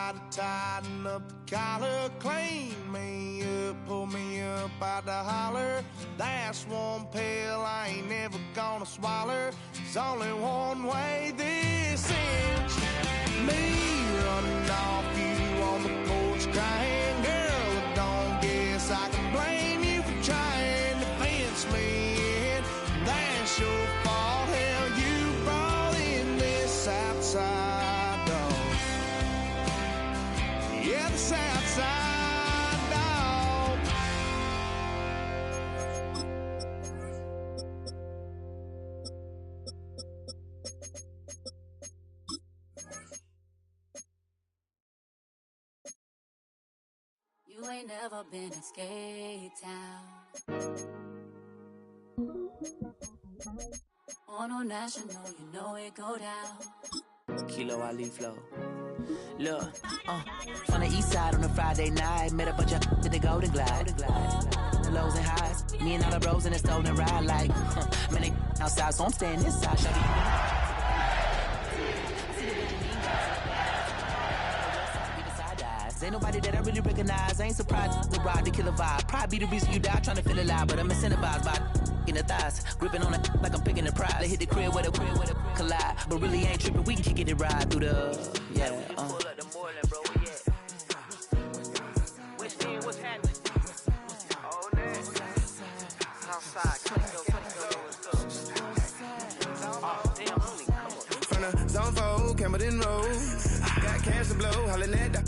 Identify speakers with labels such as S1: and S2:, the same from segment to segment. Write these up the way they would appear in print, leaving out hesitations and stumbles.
S1: try to tighten up the collar, clean me up, pull me up out the holler. That's one pill I ain't never gonna swallow. There's only one way this ends. Me running off you on the porch crying, girl, I don't guess I can blame you for trying to fence me in. That's your fault, hell, you brought in this outside dog. Yeah, this outside dog.
S2: You ain't never been in Skate Town. On a national, you know it go down.
S3: Kilo Ali Flow. Look, from the east side on a Friday night, met a bunch of to the Golden Glide. The lows and highs, me and all the bros in a stolen ride like, man, they outside, so I'm staying this side, shawty. Ain't nobody that I really recognize. I ain't surprised to ride the killer vibe. Probably be the reason you die trying to feel alive, but I'm incentivized by in the thighs, gripping on it like I'm picking the prize. They hit the crib with a collide, but really ain't tripping. We can kick it and ride through the yeah. Pull up the Moreland, bro. Yeah. Which team? What's happening? Oh, next. Southside,
S1: From the zone 4, Campbellton Road. Got cash to blow, hollering at the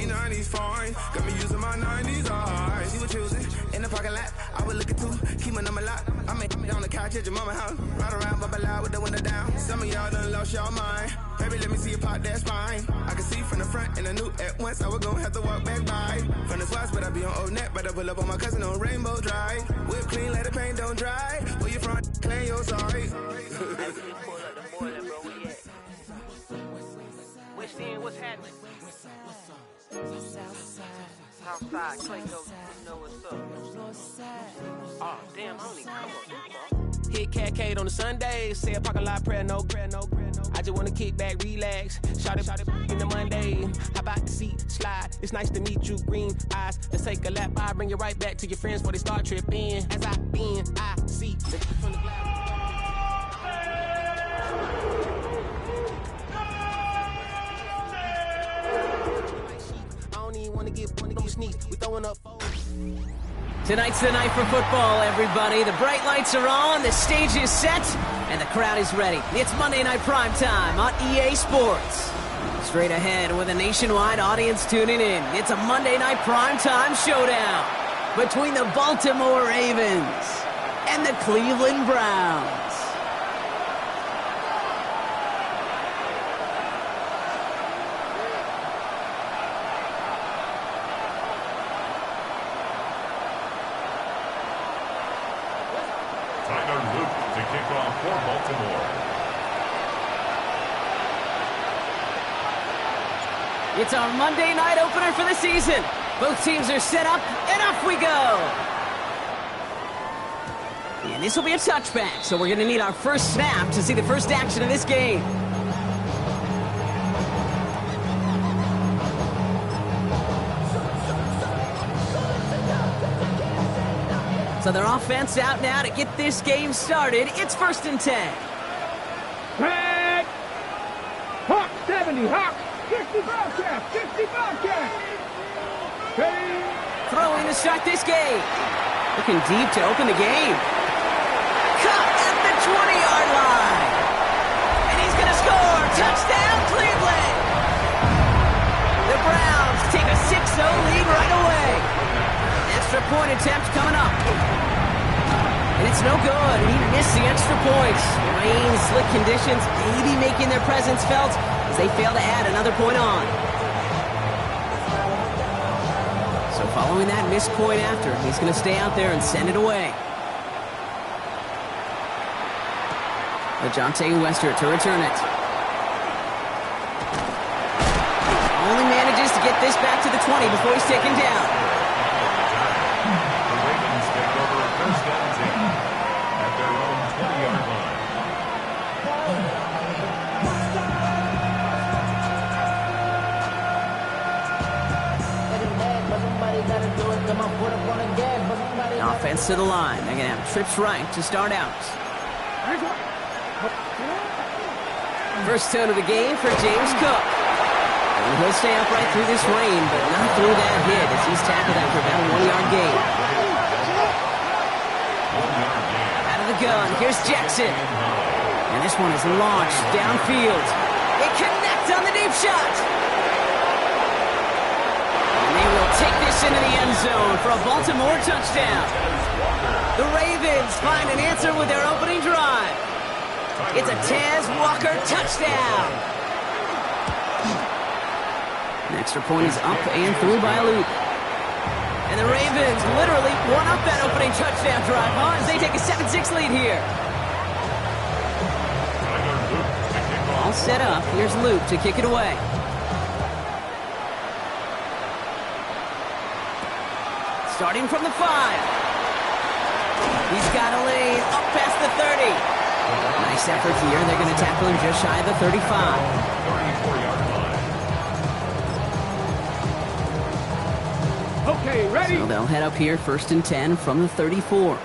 S1: 90s foreign. Got me using my 90s, alright. She was choosing in the parking lot. I was looking too, keep my number locked. I made me on the couch at your mama house. Ride around, bubble loud with the window down. Some of y'all done lost y'all mind. Baby, let me see you pop that spine. I can see from the front and I knew at once I was gonna have to walk back by. From the spots, but I be on Old Net. But I pull up on my cousin on Rainbow Drive. Whip clean, let the paint don't dry. Where you from? Claim you're sorry.
S3: pull up the Moreland, bro. Yeah. Which team? What's happening? Southside, Clayco, you know what's up. Oh, damn, I don't even come up. Hit Catcade on the Sundays, say a parking lot prayer, no. I just wanna kick back, relax, shout it in the Monday. How about the seat, slide, it's nice to meet you, green eyes. Let's take a lap, I bring you right back to your friends before they start tripping. As I bend, I see the from the glass.
S4: Tonight's the night for football, everybody. The bright lights are on, the stage is set, and the crowd is ready. It's Monday Night Prime Time on EA Sports. Straight ahead with a nationwide audience tuning in, it's a Monday Night Prime Time showdown between the Baltimore Ravens and the Cleveland Browns.
S5: Tyler Luke to kick off for Baltimore.
S4: It's our Monday night opener for the season. Both teams are set up, and off we go. And this will be a touchback, so we're going to need our first snap to see the first action of this game. So their offense out now to get this game started. It's 1st and 10.
S6: Tag! Hawk 70, Hawk 60 Bobcat, 60 Bobcat. Hey!
S4: Throwing to start this game. Looking deep to open the game. Caught at the 20-yard line. And he's going to score. Touchdown, Cleveland. The Browns take a 6-0 lead right away. Extra point attempt coming up. And it's no good. He missed the extra points. Rain, slick conditions maybe making their presence felt as they fail to add another point on. So following that missed point after, he's going to stay out there and send it away. Dejounte Western to return it. Only manages to get this back to the 20 before he's taken down.
S5: The Ravens take over 1st and 10 at their own 20-yard line.
S4: offense to the line. They're going to have trips right to start out. First tone of the game for James Cook. And he'll stay upright through this rain, but not through that hit as he's tackled after about a 1-yard gain. Out of the gun, here's Jackson. And this one is launched downfield. They connect on the deep shot. And they will take this into the end zone for a Baltimore touchdown. The Ravens find an answer with their opening drive. It's a Tez Walker touchdown. An extra point is up and through by Luke. And the Ravens literally won up that opening touchdown drive, as they take a 7-6 lead here. All set up. Here's Luke to kick it away. Starting from the 5. He's got a lane up past the 30. Nice effort here. They're going to tackle him just shy of the 35.
S5: 34-yard line.
S6: Okay, ready?
S4: So they'll head up here, 1st and 10 from the 34.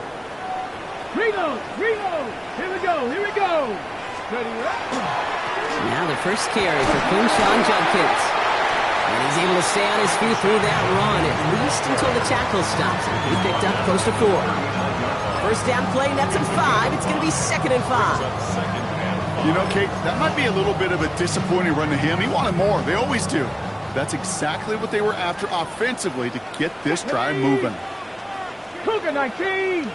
S6: Reload! Here we go! Ready,
S4: Now the first carry for Quinshon Judkins. And he's able to stay on his feet through that run, at least until the tackle stops him. He picked up close to 4. First down play, nets him 5. It's going to be 2nd and 5.
S7: You know, Kate, that might be a little bit of a disappointing run to him. He wanted more. They always do. That's exactly what they were after offensively to get this drive moving.
S6: Cougar 19!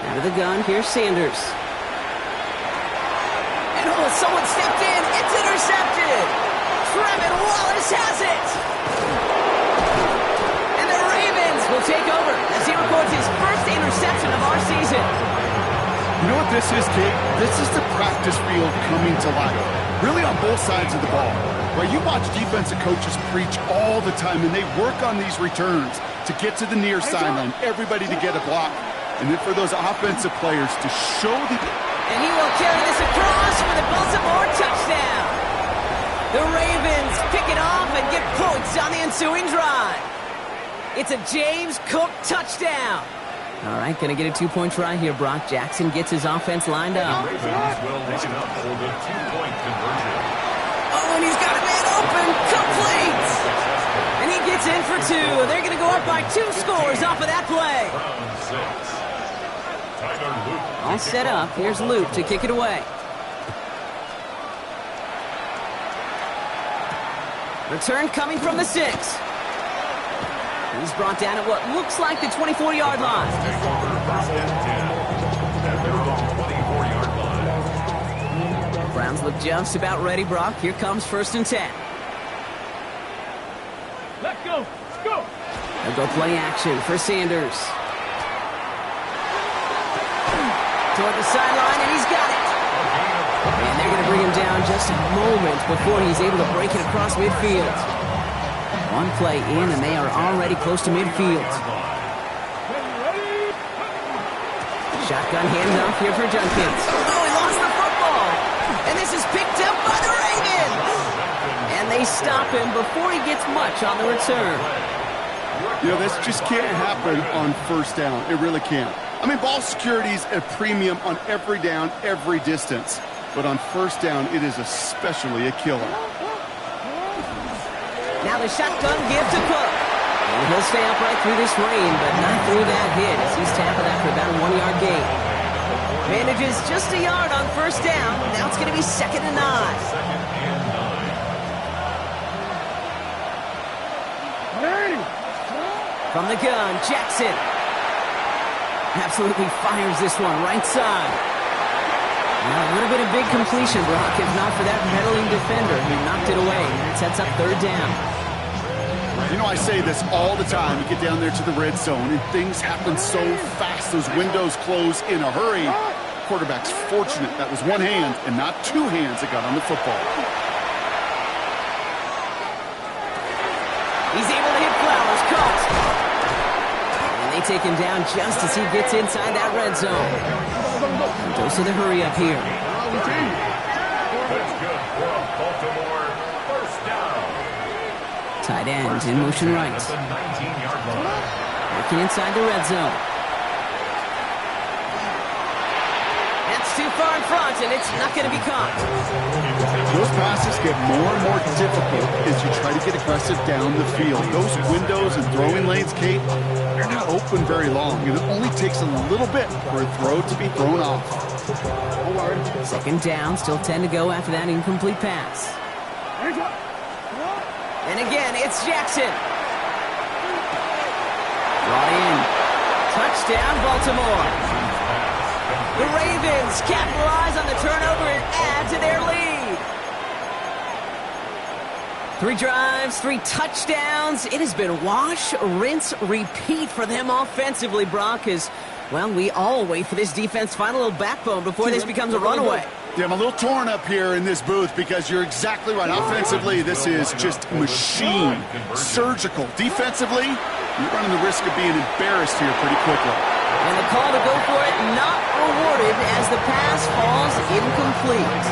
S4: Out of the gun, here's Sanders. And someone stepped in. It's intercepted. Trevin Wallace has it. And the Ravens will take over as he records his first interception of our season.
S7: You know what this is, Kate? This is the practice field coming to life. Really on both sides of the ball. Right? You watch defensive coaches preach all the time, and they work on these returns to get to the near sideline, everybody to get a block. And then for those offensive players to show the...
S4: And he will carry this across for the Baltimore touchdown. The Ravens pick it off and get points on the ensuing drive. It's a James Cook touchdown. All right, going to get a 2-point try here, Brock. Jackson gets his offense lined up.
S5: Ravens will line up for the 2-point conversion.
S4: Oh, and he's got a man open. Complete. And he gets in for 2. They're going to go up by 2 scores off of that play.
S5: Round 6.
S4: All set up. Here's Luke to kick it away. Return coming from the 6. He's brought down at what looks like the 24-yard line.
S5: Take over 1st and 10 at their own 24-yard line.
S4: Browns look just about ready, Brock. Here comes 1st and 10.
S6: Let's go!
S4: They'll go play action for Sanders. Toward the sideline, and he's got it. And they're going to bring him down just a moment before he's able to break it across midfield. One play in, and they are already close to midfield. Shotgun handoff here for Judkins. Oh, he lost the football. And this is picked up by the Ravens. And they stop him before he gets much on the return.
S7: You know, this just can't happen on 1st down. It really can't. I mean, ball security is a premium on every down, every distance. But on 1st down, it is especially a killer.
S4: Now the shotgun give to Cook. And he'll stay upright through this rain, but not through that hit as he's tackled after about a 1-yard gain. Manages just a yard on 1st down. Now it's going to be 2nd and 9. From the gun, Jackson. Absolutely fires this one right side. Now a little bit of big completion, Brock, if not for that pedaling defender who knocked it away. That sets up 3rd down.
S7: You know, I say this all the time. You get down there to the red zone, and things happen so fast. Those windows close in a hurry. Quarterback's fortunate that was one hand and not 2 hands that got on the football.
S4: He's able to hit Flowers. Caught. And they take him down just as he gets inside that red zone. Dose of the hurry up here.
S5: That's good for a Baltimore 1st down.
S4: Tight end in motion right.
S5: At the 19-yard line.
S4: Working inside the red zone. That's too far in front, and it's not going to be caught.
S7: Those passes get more and more difficult as you try to get aggressive down the field. Those windows and throwing lanes, Kate, they're not open very long, and it only takes a little bit for a throw to be thrown off.
S4: Second down, still 10 to go after that incomplete pass. And again, it's Jackson. Brought in. Touchdown, Baltimore. The Ravens capitalize on the turnover and add to their lead. 3 drives, 3 touchdowns. It has been wash, rinse, repeat for them offensively, Brock, as, well, we all wait for this defense to find a little backbone before this becomes a runaway.
S7: Yeah, I'm a little torn up here in this booth because you're exactly right. Offensively, this is just machine, surgical. Defensively, you're running the risk of being embarrassed here pretty quickly.
S4: And the call to go for it not rewarded as the pass falls incomplete.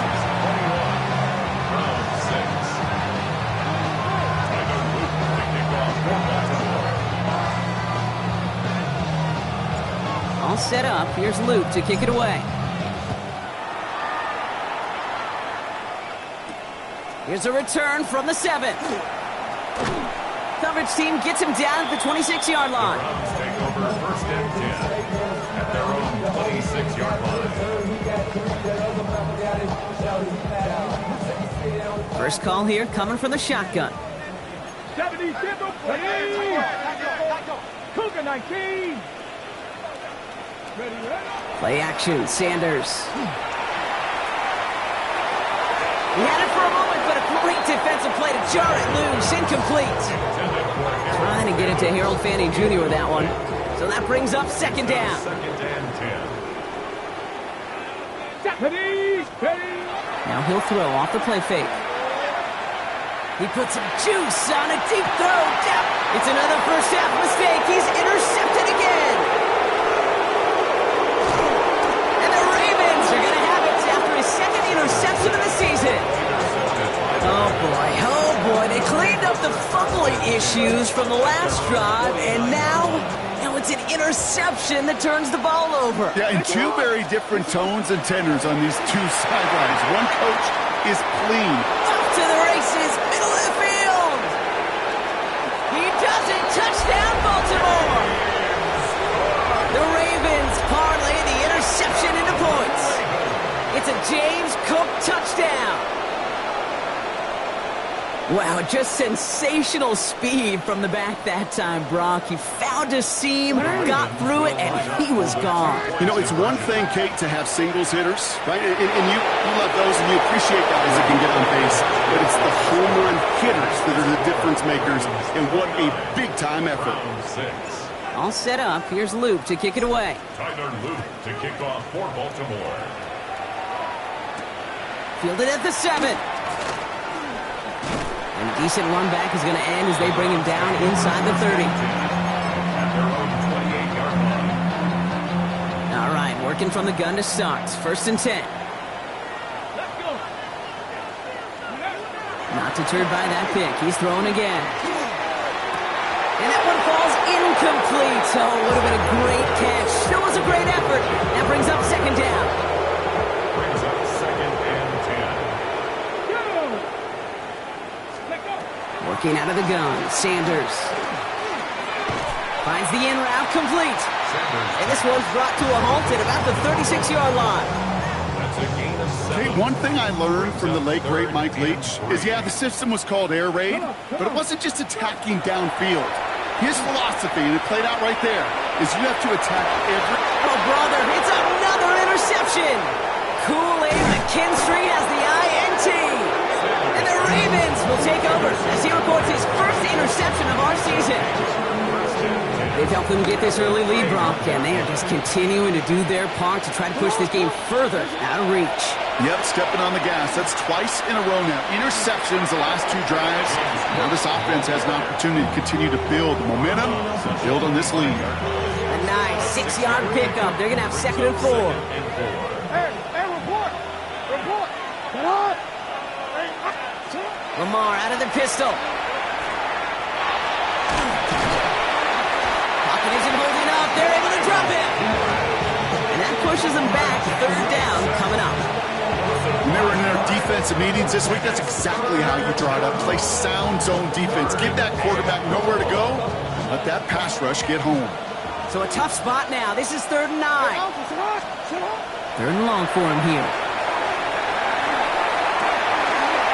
S4: All set up. Here's Luke to kick it away. Here's a return from the 7. Coverage team gets him down at the 26-yard line.
S5: Browns take over first and 10 at their own 26-yard line.
S4: First call here coming from the shotgun.
S6: 70, Cougar 19.
S4: Play action, Sanders. He had it for a moment, but a great defensive play to jar it loose. Incomplete. Trying to get it to Harold Fanning Jr. with that one. So that brings up second down.
S5: Second and 10.
S4: Now he'll throw off the play fake. He puts some juice on a deep throw. It's another first half mistake. He's intercepted again. And the Ravens are going to have it after his second interception of the season. Oh boy, they cleaned up the fumbling issues from the last drive, and now it's an interception that turns the ball over.
S7: Yeah, and 2 very different tones and tenors on these 2 sidelines. One coach is clean.
S4: Off to the races, middle of the field. He does it, touchdown Baltimore. The Ravens parlay the interception into points. It's a James Cook touchdown. Wow, just sensational speed from the back that time, Brock. He found a seam, got through it, and he was gone.
S7: You know, it's one thing, Kate, to have singles hitters, right? And you love those, and you appreciate guys that can get on base. But it's the home run hitters that are the difference makers, and what a big-time effort.
S4: All set up. Here's Luke to kick it away.
S5: Tyler Luke to kick off for Baltimore.
S4: Fielded at the 7. And a decent run back is going to end as they bring him down inside the 30.
S5: At their own 28-yard line.
S4: All right, working from the gun to start. First and 10. Not deterred by that pick. He's throwing again. And that one falls incomplete. So it would have been a great catch. Still was a great effort. That brings up second down.
S5: Brings up second and 10.
S4: Working out of the gun, Sanders. Finds the in route complete. And this one's brought to a halt at about the 36-yard line.
S5: That's a gain of 7.
S7: Hey, one thing I learned from the late, great Mike Leach is, yeah, the system was called air raid, but it wasn't just attacking downfield. His philosophy, and it played out right there, is you have to attack every...
S4: Oh, brother, it's another interception. Kool-Aid McKinstry has the INT. And the Ravens will take over as he records his first interception of our season. They've helped them get this early lead, Brock, and they are just continuing to do their part to try to push this game further out of reach.
S7: Yep, stepping on the gas. That's twice in a row now. Interceptions the last 2 drives. Now this offense has an opportunity to continue to build momentum, build on this lead.
S4: A nice 6-yard pickup. They're going to have second and 4.
S6: Hey, report.
S4: Lamar out of the pistol. pushes them back. Third down coming up.
S7: When they were in their defensive meetings this week, that's exactly how you draw it up. Play sound zone defense. Give that quarterback nowhere to go. Let that pass rush get home.
S4: So a tough spot now. This is 3rd and 9. 3rd and long for him here.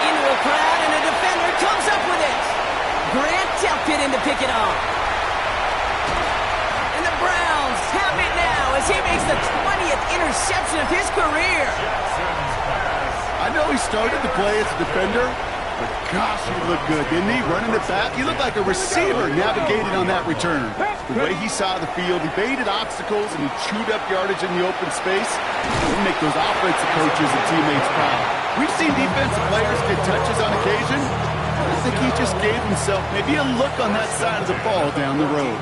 S4: Into a crowd, and a defender comes up with it. Grant Delpit in to pick it off. And the Browns have it now as he makes the 20th interception of his career.
S7: I know he started to play as a defender, but gosh, he looked good, didn't he? Running it back, he looked like a receiver navigating on that return. The way he saw the field, he baited obstacles and he chewed up yardage in the open space. He'll make those offensive coaches and teammates proud. We've seen defensive players get touches on occasion. I think he just gave himself maybe a look on that side of the ball down the road.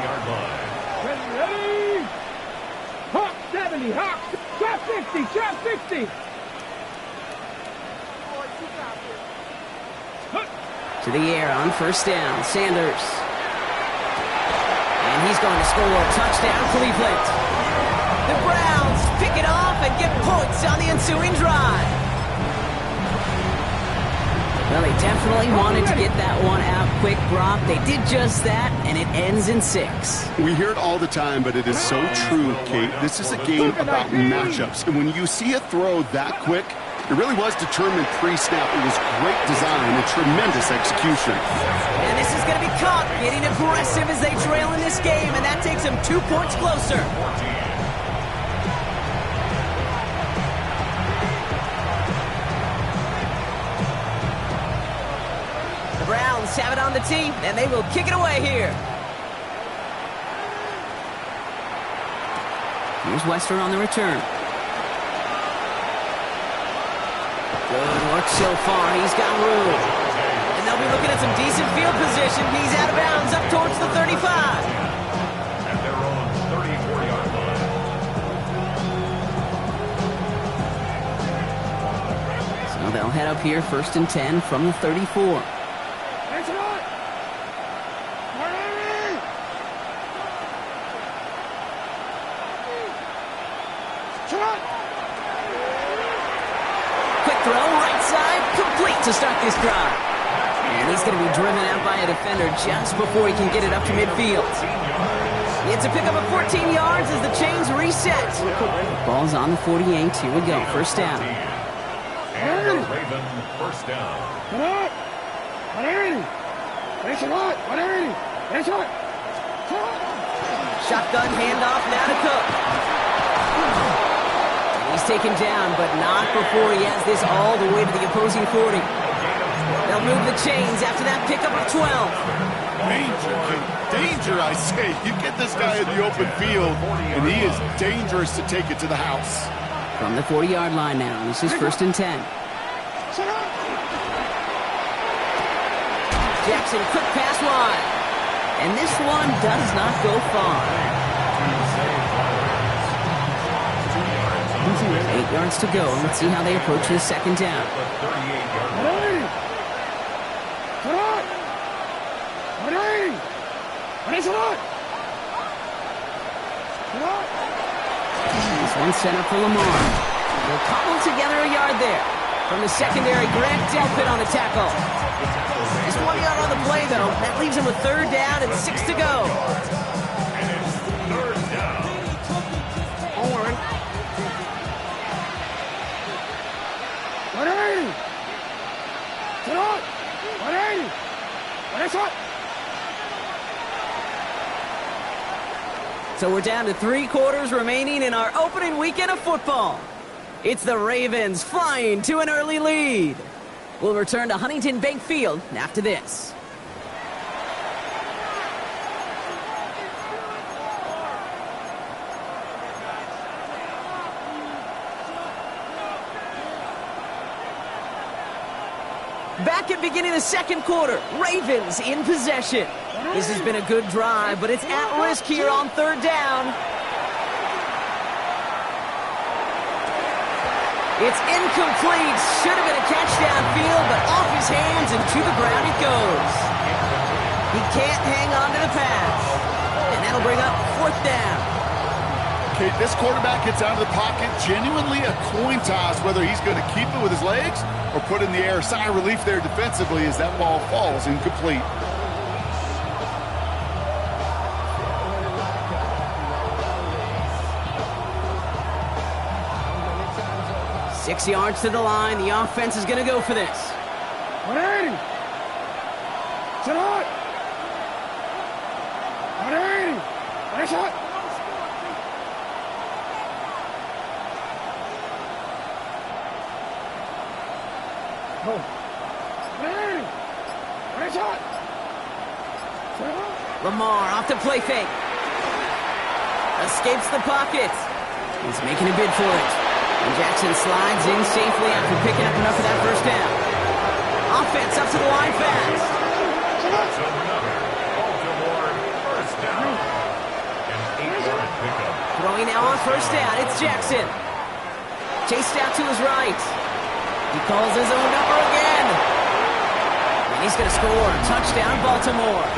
S6: Ready? Hawk 70, Hawk. Trap 60, trap 60.
S4: To the air on 1st down. Sanders. And he's going to score. Touchdown, Cleveland. The Browns pick it off and get points on the ensuing drive. Well, they definitely wanted to get that one out quick, Brock. They did just that, and it ends in 6.
S7: We hear it all the time, but it is so true, Kate. This is a game about matchups. And when you see a throw that quick, it really was determined pre-snap. It was great design and tremendous execution.
S4: And this is going to be caught, getting aggressive as they trail in this game, and that takes them 2 points closer. The Browns have it on the tee, and they will kick it away here. Here's Western on the return. Good work so far. He's got room. And they'll be looking at some decent field position. He's out of bounds up towards the 35.
S5: At their own 34-yard line.
S4: So they'll head up here 1st and 10 from the 34. Throw right side, complete to start this drive. And he's going to be driven out by a defender just before he can get it up to midfield. It's a pickup of 14 yards as the chains reset. Ball's on the 48. Here we go. 1st down.
S5: And the Raven 1st down.
S4: Shotgun handoff now to Cook. He's taken down, but not before he has this all the way to the opposing 40. They'll move the chains after that pickup of 12.
S7: Danger, danger, I say. You get this guy in the open field, and he is dangerous to take it to the house.
S4: From the 40-yard line now, this is 1st and 10. Jackson, quick pass wide. And this one does not go far. 8 yards to go. Let's see how they approach this 2nd down. This one sent up for Lamar. They'll cobble together a yard there. From the secondary, Grant Delpit on the tackle. Just 1 yard on the play, though. That leaves him with 3rd down and 6 to go. So we're down to 3 quarters remaining in our opening weekend of football. It's the Ravens flying to an early lead. We'll return to Huntington Bank Field after this. Back at beginning of the 2nd quarter, Ravens in possession. This has been a good drive, but it's at risk here on 3rd down. It's incomplete. Should have been a catch downfield, but off his hands and to the ground it goes. He can't hang on to the pass. And that'll bring up 4th down.
S7: Kate, this quarterback gets out of the pocket, genuinely a coin toss whether he's going to keep it with his legs or put in the air. Sigh of relief there defensively as that ball falls incomplete.
S4: 6 yards to the line. The offense is going to go for this.
S6: 180. Sit on. 180. Nice shot. Oh. 180. Nice shot. Sit on.
S4: Lamar off the play fake. Escapes the pocket. He's making a bid for it. And Jackson slides in safely after picking up enough of that first down. Offense up to the line fast.
S5: That's another Baltimore first down. An 8-yard pickup.
S4: Throwing now on first down. It's Jackson. Chased out to his right. He calls his own number again. And he's going to score. Touchdown, Baltimore.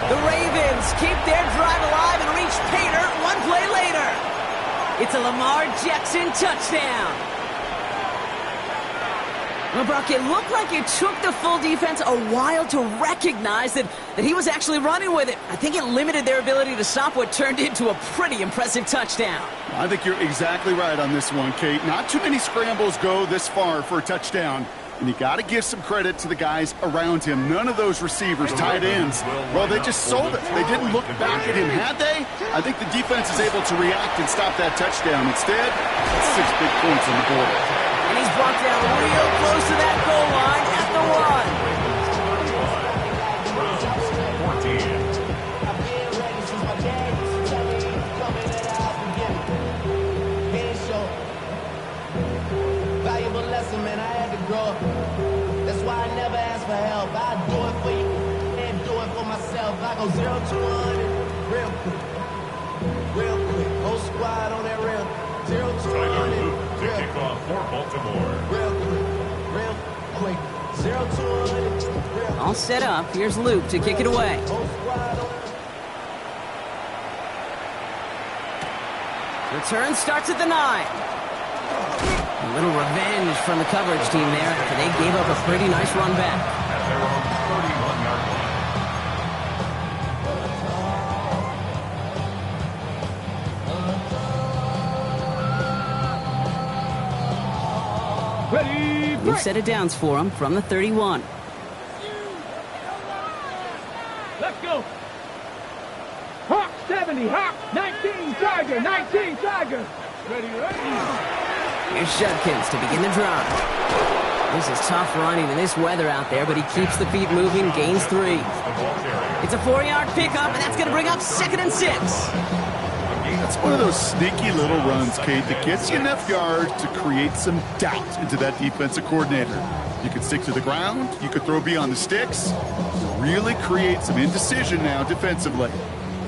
S4: The Ravens keep their drive alive and reach Pater one play later. It's a Lamar Jackson touchdown. Well, Brock, it looked like it took the full defense a while to recognize that he was actually running with it. I think it limited their ability to stop what turned into a pretty impressive touchdown.
S7: I think you're exactly right on this one, Kate. Not too many scrambles go this far for a touchdown. And you got to give some credit to the guys around him. None of those receivers, tight ends, well, they just sold it. They didn't look back at him, had they? I think the defense is able to react and stop that touchdown. Instead, it's 6 big points on the board.
S4: And he's brought down real close to that goal line at the one.
S8: Valuable lesson, man. I had to grow up. That's why I never ask for help. I do it for you and do it for myself. I go 0 to 100 real quick. Real quick. Whole squad on that real. 0 to 100.
S5: To kick off for Baltimore.
S8: Real quick. Real quick. 0 to 100. Real.
S4: All set up. Here's Luke to kick it away.
S8: Whole squad on
S4: Return starts at the 9. A little revenge from the coverage team there after they gave up a pretty nice run back.
S5: At their own 31-yard line.
S4: New set of downs for him from the 31.
S6: Let's go. Hawk 70. Hawk 19. Tiger. 19. Tiger. Ready.
S4: Here's Judkins to begin the drive. This is tough running in this weather out there, but he keeps the feet moving, gains 3. It's a 4-yard pickup, and that's going to bring up 2nd and 6.
S7: That's one of those sneaky little runs, Kate, that gets you enough yards to create some doubt into that defensive coordinator. You could stick to the ground. You could throw beyond the sticks. Really create some indecision now defensively.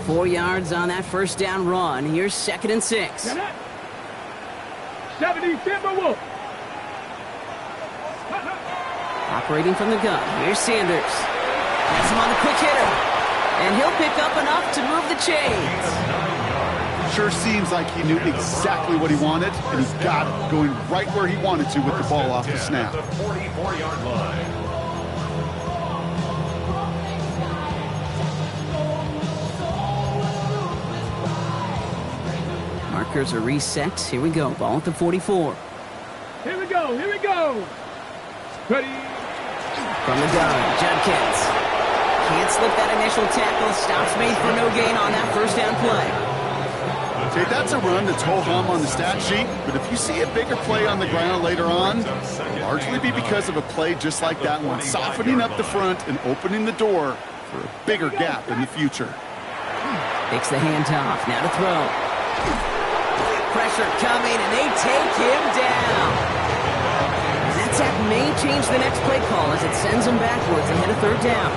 S4: 4 yards on that first down run. Here's 2nd and 6.
S6: 70 Timberwolf.
S4: Operating from the gun. Here's Sanders. Has him on the quick hitter. And he'll pick up enough to move the chains.
S7: Sure seems like he knew exactly what he wanted, and he got it, going right where he wanted to with the ball off the snap.
S5: The 44-yard line.
S4: Markers are reset. Here we go. Ball at the 44.
S6: Here we go. Here we go. Ready.
S4: From the gun, Judkins. Can't slip that initial tackle. Stops made for no gain on that first down play.
S7: Okay, that's a run that's ho-hum on the stat sheet, but if you see a bigger play on the ground later on, it'll largely be because of a play just like that one, softening up the front and opening the door for a bigger gap in the future.
S4: Takes the handoff. Now to throw. Pressure coming, and they take him down. And that sack may change the next play call as it sends him backwards ahead of 3rd down.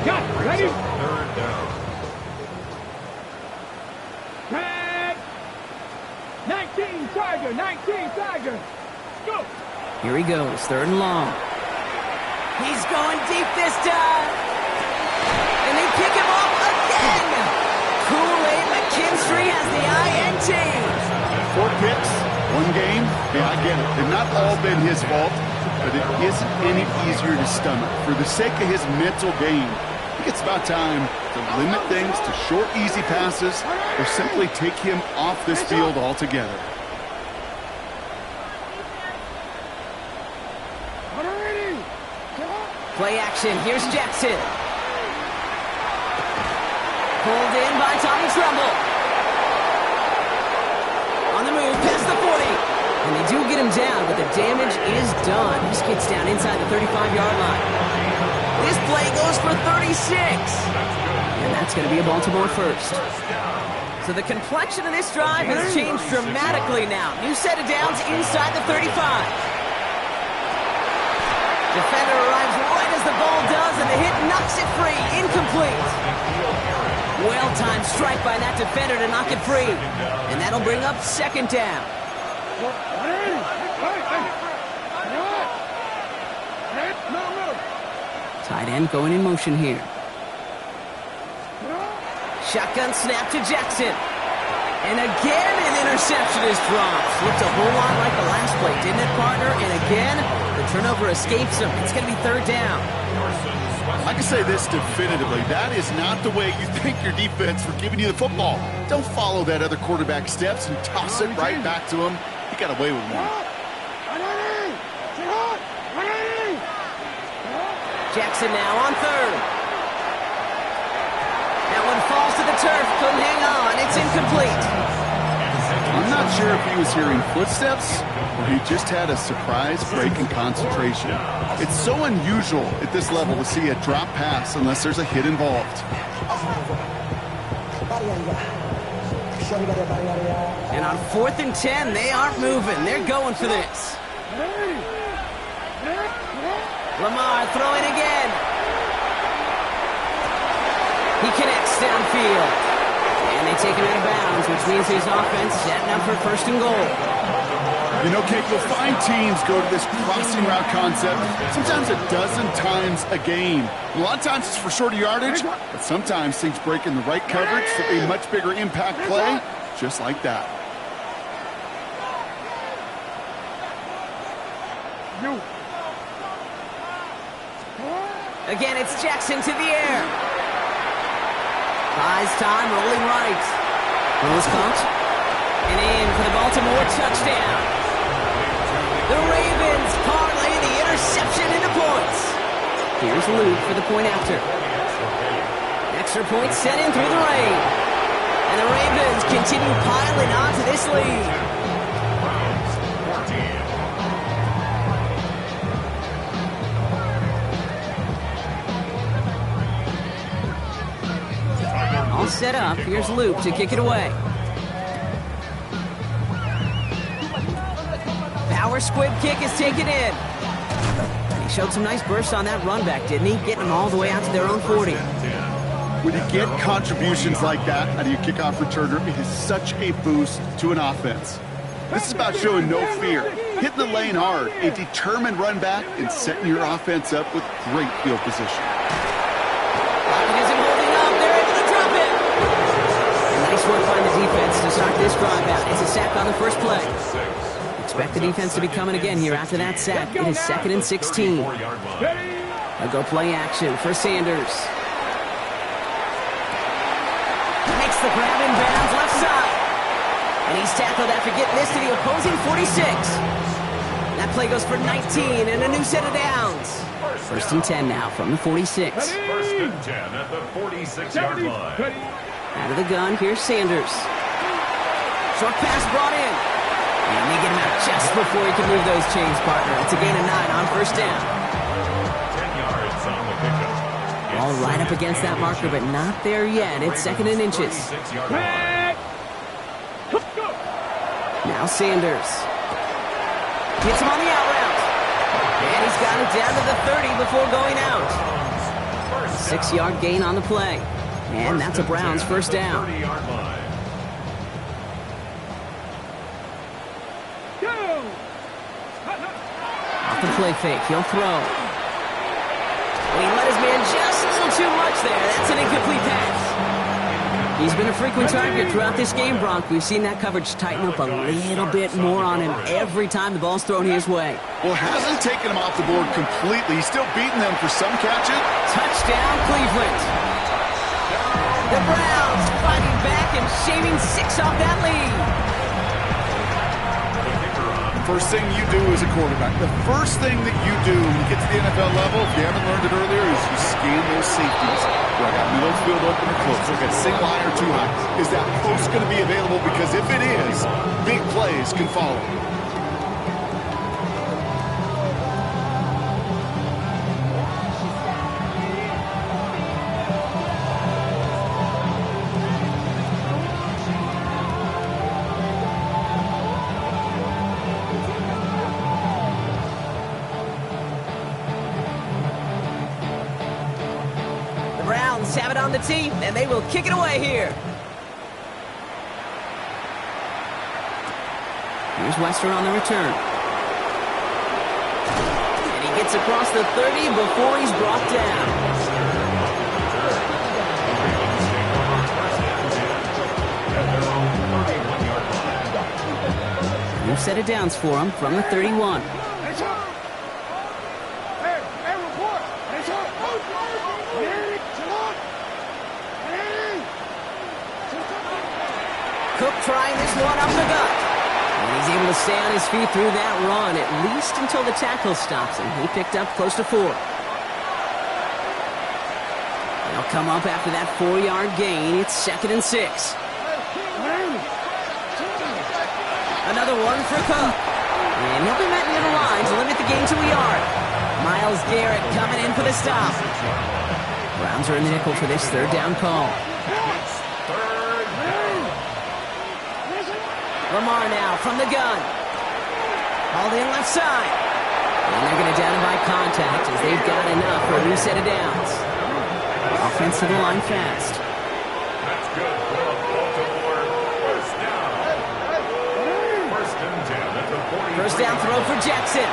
S6: Got it. Ready?
S5: 3rd down.
S6: Tag. 19 Tiger. 19 Tiger. Go.
S4: Here he goes, 3rd and long. He's going deep this time. And they pick him off again. Kool-Aid McKinstry has the IN
S7: 4 picks, 1 game. Yeah, I get it. They've not all been his fault, but it isn't any easier to stomach. For the sake of his mental game, I think it's about time to limit things to short, easy passes or simply take him off this field altogether.
S4: Play action. Here's Jackson. Pulled in by Tommy Tremble. On the move, past the 40. And they do get him down, but the damage is done. He gets down inside the 35-yard line. This play goes for 36. And that's going to be a Baltimore first. So the complexion of this drive has changed dramatically now. New set of downs inside the 35. Defender arrives right as the ball does, and the hit knocks it free. Incomplete. Well-timed strike by that defender to knock it free. And that'll bring up second down. Tight end going in motion here. Shotgun snap to Jackson. And again, an interception is dropped. Looked a whole lot like the last play, didn't it, partner? And again, the turnover escapes him. It's going to be third down.
S7: I can say this definitively. That is not the way you thank your defense for giving you the football. Don't follow that other quarterback steps and toss it right back to him. He got away with one.
S4: Jackson now on third. That one falls to the turf. Couldn't hang on. It's incomplete.
S7: I'm not sure if he was hearing footsteps or he just had a surprise break in concentration. It's so unusual at this level to see a drop pass unless there's a hit involved.
S4: And on 4th and 10, they aren't moving. They're going for this. Lamar throwing again. He connects downfield. And they take him out of bounds, which means his offense setting up for first and goal.
S7: You know, Kate, you'll find teams go to this crossing route concept sometimes a dozen times a game. A lot of times it's for shorter yardage, but sometimes things break in the right coverage for a much bigger impact play, just like that.
S4: Again, it's Jackson to the air. Buys time, rolling right. Throws caught. And in for the Baltimore touchdown. The Ravens parlay the interception into points. Here's Luke for the point after. Extra point set in through the rain. And the Ravens continue piling on to this lead. All set up. Here's Luke to kick it away. Power squib kick is taken in. He showed some nice bursts on that run back, didn't he? Getting them all the way out to their own 40.
S7: When you get contributions like that out of your kickoff returner, it is such a boost to an offense. This is about showing no fear, hitting the lane hard, a determined run back, and setting your offense up with great field position.
S4: Nice work by the defense to start this drive out. It's a sack on the first play. Expect the defense to be coming again here after that sack. It is 2nd and 16. They'll go play action for Sanders. Makes the grab in bounds left side. And he's tackled after getting this to the opposing 46. That play goes for 19 and a new set of downs. 1st and 10 now from the 46.
S5: 1st and 10 at the 46-yard line.
S4: Out of the gun, here's Sanders. Short pass brought in. And they get him out just before he can move those chains, partner. It's a gain of 9 on first down.
S5: 10 yards on the pickup.
S4: All right up against that marker, but not there yet. It's 2nd and inches. Now Sanders. Hits him on the out route. And he's got it down to the 30 before going out. 6-yard gain on the play. And that's a Browns first down. Off the play fake, he'll throw. He let his man just a little too much there. That's an incomplete pass. He's been a frequent target throughout this game, Brock. We've seen that coverage tighten up a little bit more on him every time the ball's thrown his way.
S7: Well, hasn't taken him off the board completely. He's still beating them for some catches.
S4: Touchdown, Cleveland. The Browns fighting back and shaving 6 off that lead.
S7: First thing you do as a quarterback, the first thing that you do when you get to the NFL level, if you haven't learned it earlier, is you scan those safeties. Do I got middle of the field open or close? Do I got single high or two high? Is that post going to be available? Because if it is, big plays can follow.
S4: Have it on the team, and they will kick it away here. Here's Wester on the return. And he gets across the 30 before he's brought down. New set of downs for him from the 31. Cook trying this one up the gut. And he's able to stay on his feet through that run, at least until the tackle stops him. He picked up close to 4. They'll come up after that 4-yard gain. It's 2nd and 6. Another one for Cook. And he'll be met near the line to limit the gain to a yard. Myles Garrett coming in for the stop. Browns are in the nickel for this 3rd down call. Lamar now from the gun. Hauled in left side. And they're going to down him by contact as they've got enough for a new set of downs. Offense to the line fast.
S5: That's good for Baltimore. First down. First and 10 at the 40.
S4: First down throw for Jackson.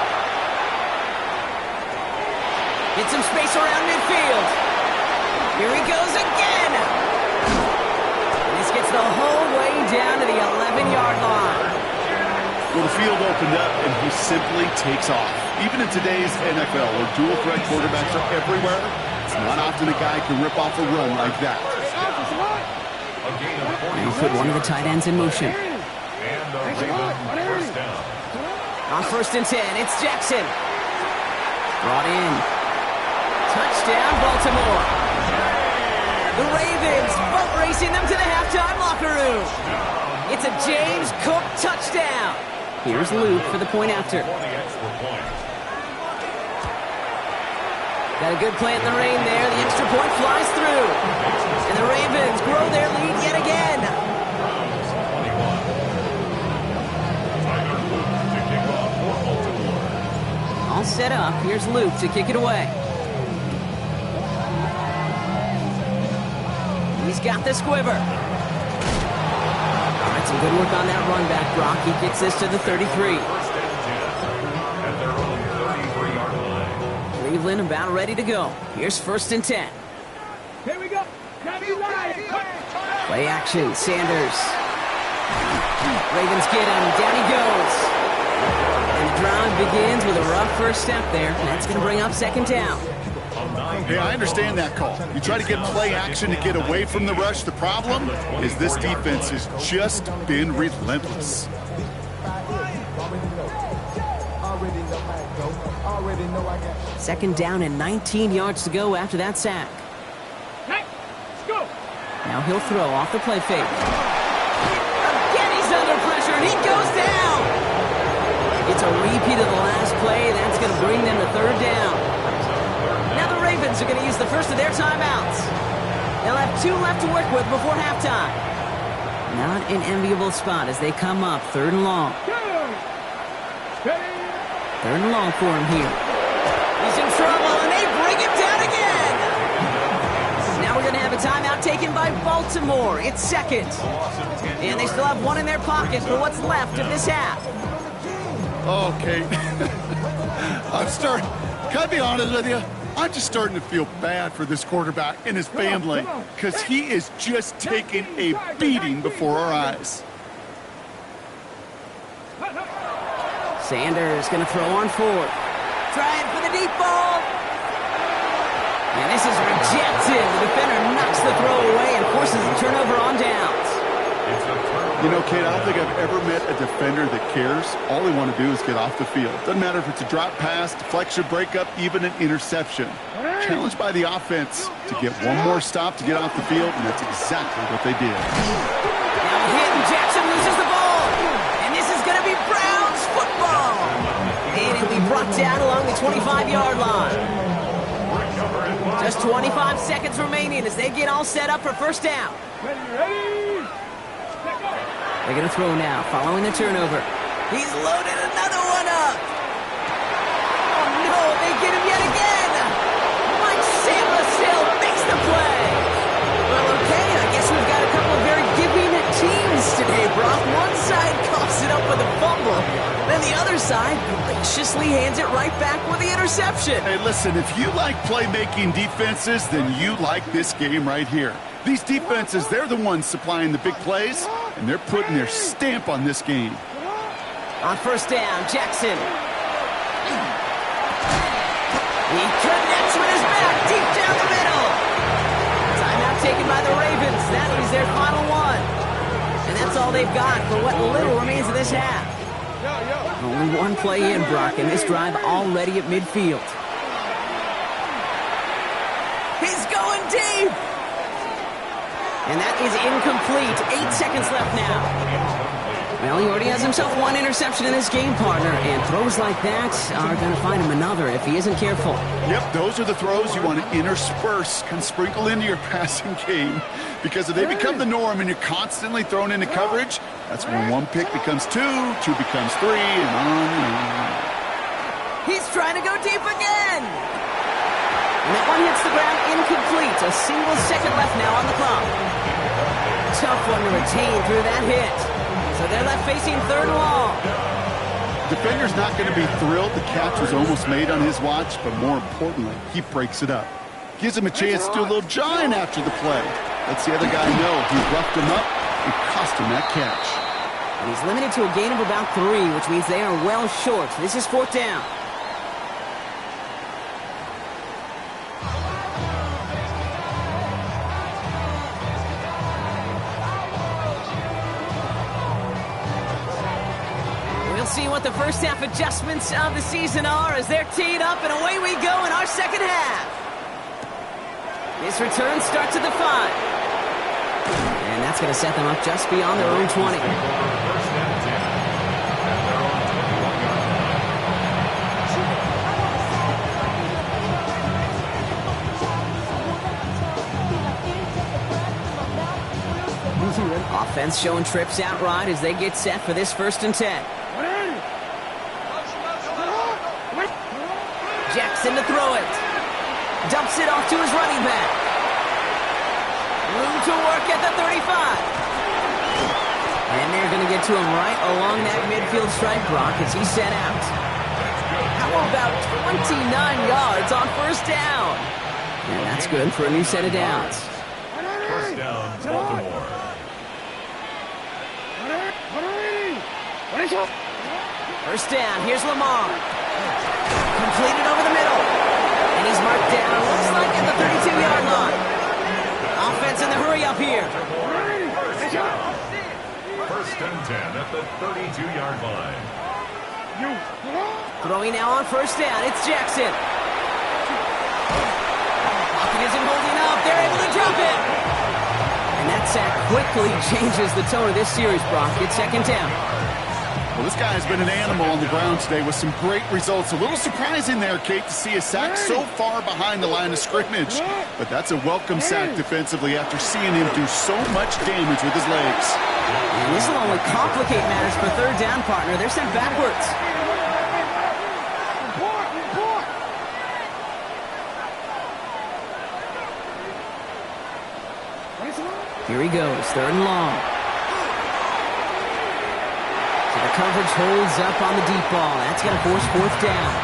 S4: Get some space around midfield. Here he goes again. And this gets the whole way down to the 11-yard line.
S7: Well, the field opened up, and he simply takes off. Even in today's NFL, where dual-threat quarterbacks are everywhere, it's not often a guy can rip off a run like that.
S4: And he put one of the tight ends in motion.
S5: And the Ravens first down.
S4: On 1st and 10, it's Jackson. Brought in. Touchdown, Baltimore. The Ravens boat racing them to the halftime locker room. It's a James Cook touchdown. Here's Luke for the point after.
S5: For the extra point.
S4: Got a good play in the rain there. The extra point flies through. And the Ravens grow their lead yet again.
S5: Browns 21. Tyler Luke to kick off for Baltimore.
S4: All set up. Here's Luke to kick it away. He's got the squiver. All right, some good work on that run back, Brock. He kicks this to the 33.
S5: First and 10 at their own 33-yard line.
S4: Cleveland about ready to go. Here's 1st and 10.
S6: Here we go.
S4: Play action, Sanders. Ravens get him. Down he goes. And the drive begins with a rough first step there. And that's going to bring up 2nd down.
S7: Yeah, I understand that call. You try to get play action to get away from the rush. The problem is this defense has just been relentless.
S4: 2nd down and 19 yards to go after that sack.
S6: Hey, let's go.
S4: Now he'll throw off the play fake. Again, he's under pressure, and he goes down. It's a repeat of the last play. That's going to bring them to 3rd down. Now the Ravens are going to use the first of their timeouts. They'll have 2 left to work with before halftime. Not an enviable spot as they come up 3rd and long. 3rd and long for him here. He's in trouble, and they bring him down again. Now we're going to have a timeout taken by Baltimore. It's 2nd. And they still have 1 in their pocket for what's left of this half.
S7: Okay. Can I be honest with you? I'm just starting to feel bad for this quarterback and his family because he is just taking a beating before our eyes.
S4: Sanders going to throw on fourth. Trying for the deep ball. And this is rejected. The defender knocks the throw away and forces a turnover on downs.
S7: You know, Kate, I don't think I've ever met a defender that cares. All they want to do is get off the field. Doesn't matter if it's a drop pass, deflection, breakup, even an interception. Challenged by the offense to get one more stop to get off the field, and that's exactly what they did.
S4: Now hit, and Jackson loses the ball. And this is going to be Browns football. And it'll be brought down along the 25-yard line. Just 25 seconds remaining as they get all set up for first down. They're going to throw now, following the turnover. He's loaded another one up. Oh, no, they get him yet again. Mike Samuel makes the play. Well, okay, I guess we've got a couple of very giving teams today, Brock. One side coughs it up with a fumble. Then the other side graciously hands it right back with the interception.
S7: Hey, listen, if you like playmaking defenses, then you like this game right here. These defenses, they're the ones supplying the big plays, and they're putting their stamp on this game.
S4: On first down, Jackson. He connects with his back deep down the middle. Timeout taken by the Ravens. That is their final one. And that's all they've got for what little remains of this half. Only one play in, Brock, and this drive already at midfield. He's going deep. And that is incomplete. 8 seconds left now. Well, he already has himself one interception in this game, partner, and throws like that are going to find him another if he isn't careful.
S7: Yep, those are the throws you want to intersperse, can sprinkle into your passing game, because if they become the norm and you're constantly thrown into coverage, that's when one pick becomes two becomes three, and on and on.
S4: He's trying to go deep again. And that one hits the ground incomplete. A single second left now on the clock. Tough one to retain through that hit. So they're left facing third and long.
S7: Defender's not going to be thrilled the catch was almost made on his watch, but more importantly, he breaks it up. Gives him a chance to do a little jawing after the play. Lets the other guy know he roughed him up and cost him that catch.
S4: And he's limited to a gain of about 3, which means they are well short. This is fourth down. See what the first half adjustments of the season are as they're teed up, and away we go in our second half. This return starts at the 5. And that's going to set them up just beyond their own 20. Offense showing trips outright as they get set for this 1st and 10. Jackson to throw it. Dumps it off to his running back. Room to work at the 35. And they're going to get to him right along that midfield stripe, Brock, as he's set out. How about 29 yards on first down? And that's good for a new set of downs.
S5: First down, Baltimore.
S4: First down, here's Lamar. Completed over the middle. And he's marked down, looks like at the 32-yard line. Offense in the hurry up here.
S5: First and 10 at the 32-yard line.
S4: Throwing now on first down, it's Jackson. Pocket isn't holding up, they're able to drop it. And that sack quickly changes the tone of this series, Brock. It's second down.
S7: Well, this guy has been an animal on the ground today with some great results. A little surprising there, Kate, to see a sack so far behind the line of scrimmage. But that's a welcome sack defensively after seeing him do so much damage with his legs.
S4: And this will only complicate matters for third down, partner. They're sent backwards. Here he goes, third and long. So the coverage holds up on the deep ball. That's going to force fourth down.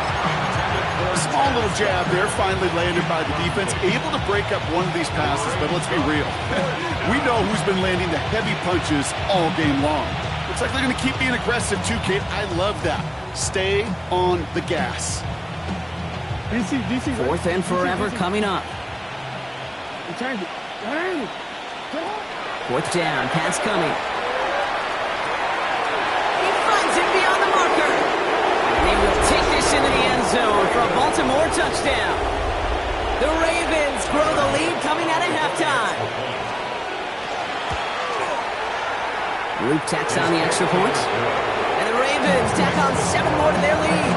S7: Small little jab there, finally landed by the defense. Able to break up one of these passes, but let's be real. We know who's been landing the heavy punches all game long. Looks like they're going to keep being aggressive too, Kate. I love that. Stay on the gas.
S4: Fourth and forever coming up. Fourth down, pass coming. He finds it beyond the marker. And they will take this into the end zone for a Baltimore touchdown. The Ravens grow the lead coming out of halftime. Luke tacks on the extra point. And the Ravens tack on 7 more to their lead.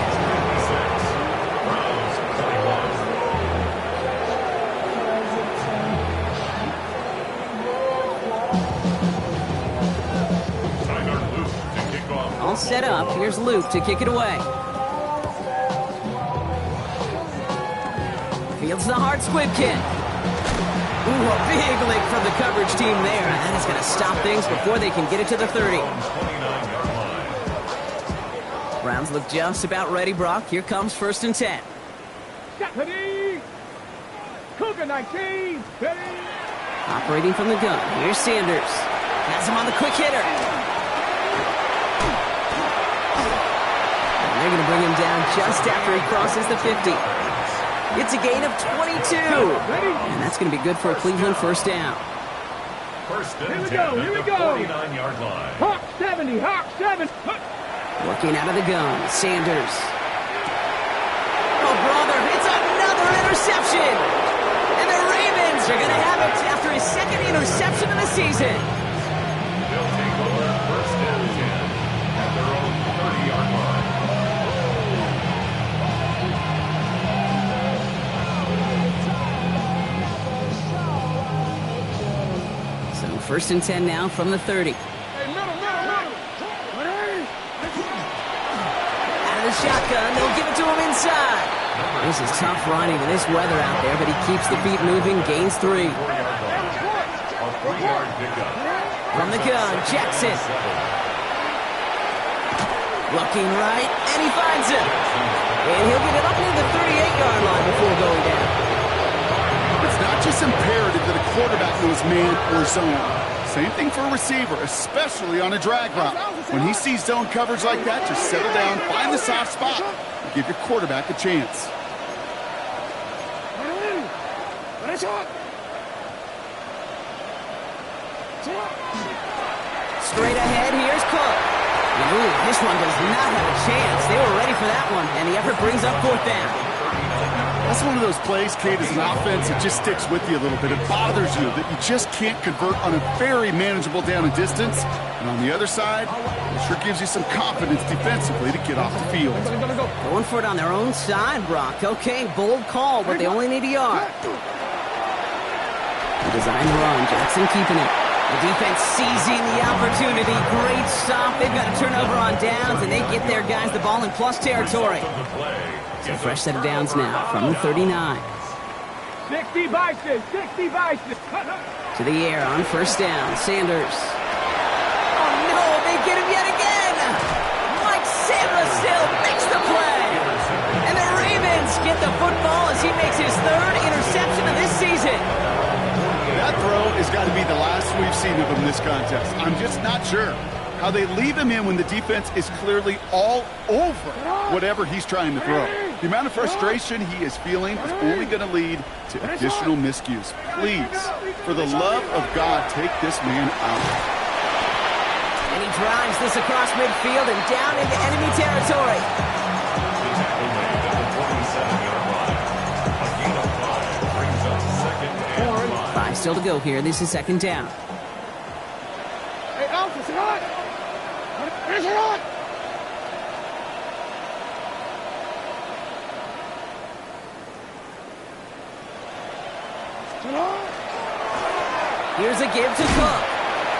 S4: All set up. Here's Luke to kick it away. Fields the hard squib kick. Ooh, a big lick from the coverage team there. That is going to stop things before they can get it to the 30. Browns look just about ready, Brock. Here comes 1st and 10.
S6: Cougar 19.
S4: Operating from the gun. Here's Sanders. Has him on the quick hitter. And they're going to bring him down just after he crosses the 50. It's a gain of 22. And that's going to be good for a Cleveland 1st down.
S6: Here we go.
S5: 49-yard line.
S6: Hawk 70. Hawk 7.
S4: Working out of the gun. Sanders. Oh, brother. It's another interception. And the Ravens are going to have it after his 2nd interception of the season.
S5: They'll take over 1st and 10 at their own 30-yard line.
S4: So 1st and 10 now from the 30. Out of the shotgun, they'll give it to him inside. This is tough running in this weather out there, but he keeps the feet moving, gains 3. From the gun, Jackson. Looking right, and he finds it. And he'll get it up near the 38-yard line before going down.
S7: It's not just imperative that a quarterback knows man or zone. Same thing for a receiver, especially on a drag route. When he sees zone coverage like that, just settle down, find the soft spot, and give your quarterback a chance.
S4: Straight ahead, here's Cook. Ooh, this one does not have a chance. They were ready for that one, and the effort brings up 4th down.
S7: That's one of those plays, Kate, as an offense, it just sticks with you a little bit. It bothers you that you just can't convert on a very manageable down and distance. And on the other side, it sure gives you some confidence defensively to get off the field.
S4: Going for it on their own side, Brock. Okay, bold call, but they only need a yard. The designed run, Jackson keeping it. The defense seizing the opportunity. Great stop. They've got a turnover on downs, and they get their guys the ball in plus territory. So fresh set of downs now from the 39.
S6: 60 Vices. 60 Vices.
S4: To the air on 1st down. Sanders. Oh, no, they get him yet again. Mike Sanders still makes the play. And the Ravens get the football as he makes his 3rd interception of this season.
S7: That throw has got to be the last we've seen of him this contest. I'm just not sure how they leave him in when the defense is clearly all over whatever he's trying to throw. The amount of frustration he is feeling is only going to lead to additional miscues. Please, for the love of God, take this man out.
S4: And he drives this across midfield and down into enemy territory. Still to go here. This is 2nd down.
S6: Hey, Alpha, it's hot. It's hot.
S4: Here's a give to Cook.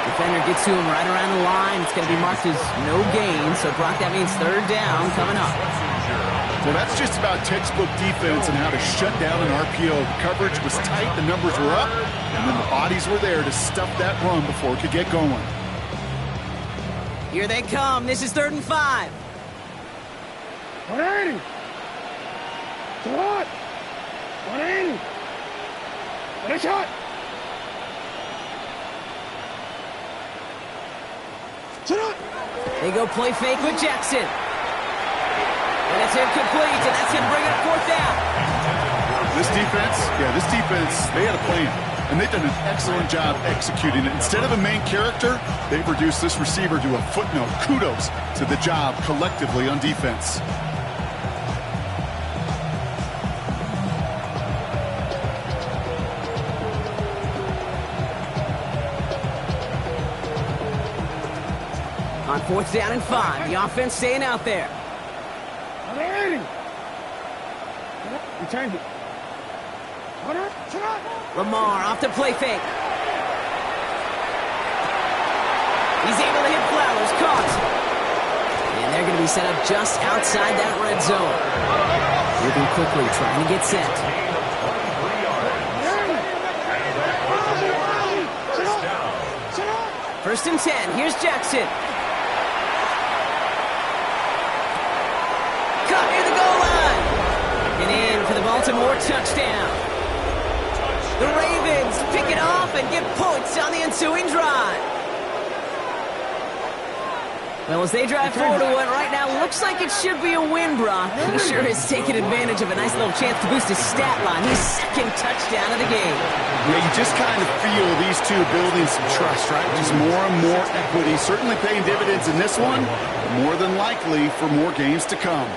S4: Defender gets to him right around the line. It's going to be marked as no gain. So, Brock, that means 3rd down coming up.
S7: Well, that's just about textbook defense and how to shut down an RPO. The coverage was tight, the numbers were up, and then the bodies were there to stuff that run before it could get going.
S4: Here they come. This is 3rd and 5.
S6: 180. Shot! 180! And a shot! Shot!
S4: They go play fake with Jackson. And it's incomplete, and that's going to bring up 4th down.
S7: This defense, they had a plan. And they've done an excellent job executing it. Instead of a main character, they've reduced this receiver to a footnote. Kudos to the job collectively on defense.
S4: On 4th down and 5, the offense staying out there.
S6: 180! Return it.
S4: Lamar off to play fake. He's able to hit Flowers, caught. And they're going to be set up just outside that red zone. Moving quickly, trying to get set. First and 10, here's Jackson. Cut near the goal line. And in for the Baltimore touchdown. The Ravens pick it off and get points on the ensuing drive. Well, as they drive forward to what right now looks like it should be a win, Brock. He sure has taken advantage of a nice little chance to boost his stat line. His 2nd touchdown of the game.
S7: Yeah, you just kind of feel these two building some trust, right? Just more and more equity. Certainly paying dividends in this one. More than likely for more games to come.